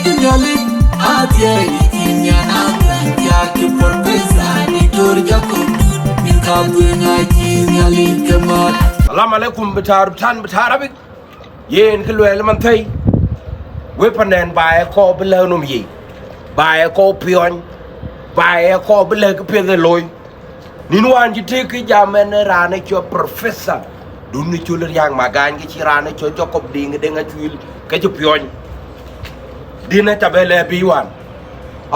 nyali atie inyana ya ki por pesa ni tor jakob min ka bunga ji nyali kemat. Assalamu alaikum bitar tan bitarabik yen kelwel man tay we panen bae ko belenum yi bae ko pion bae ko bele ke pede loy nin wan ji te ki jamen rane cho professor dun ni chuler yang magan ki rane cho jakob ding de nga chuil ke cho pion dina tabele bi wan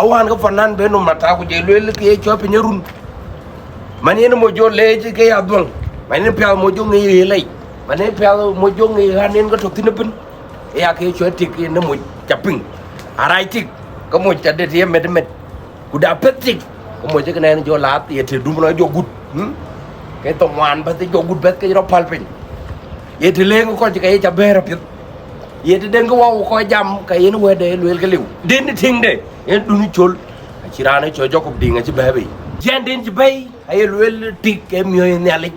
awan ko fanan be no mata ko je lel ki cho pinyarun manene mo jo leje ke adong manene pya mo jo ngi lay manene pya mo jo ngi hanen ko tok tinapin ya ke cho tik ne mo chaping arai tik ko mo chade tie med kuda petik ko mo je kenen jo lat ye te dum no jo gut ke to man ba te jo gut bet ke ro palpin ye te le ko ke ja bera pit ye te den ko wa ko jam ka yen we de lel ke liu den ting de en dunu chol chirane cho jakob dinga ci bebe jen den ci bay ay lel tik ke mi yo ne ali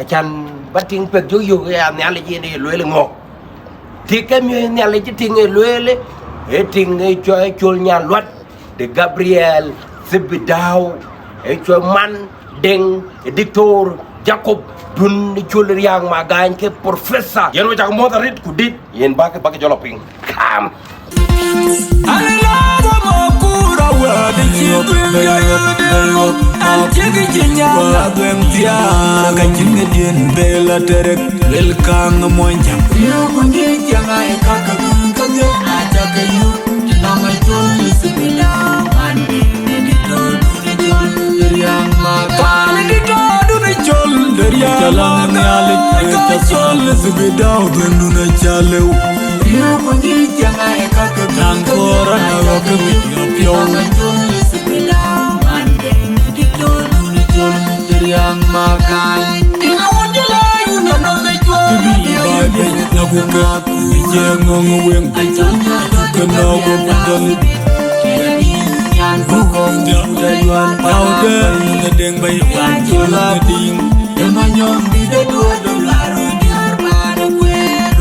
achan bating pek jo yo ya ne ali je ne lel ngo tik ke mi yo ne ali ci ting lel e ting cho chol nya lot de Gabriel Zebedao e cho man deng dictor jacob dun chol yang magan ke professor yen wa jak motarit ku dit yen ba ke joloping kam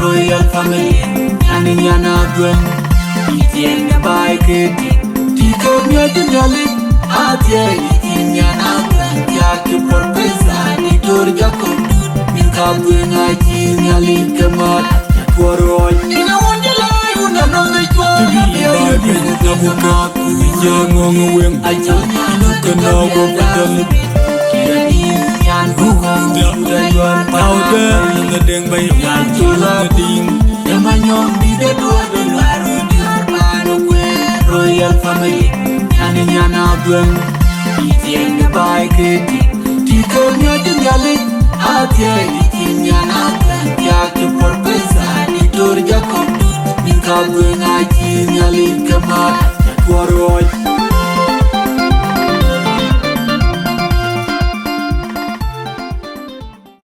Royal family, and in Yana Dwen, eating the bike, Tito Nyali, Atia, in Yana, Yaki for Pesa, Nitor Jacob, Minkabuena, Nyali, Kamat, Poro, in a wonder lie, who know the job, I don't know, Royal family, and in Yana Dwen, eating the bike, Tito Nyali, Atia, in Yana, Yaki for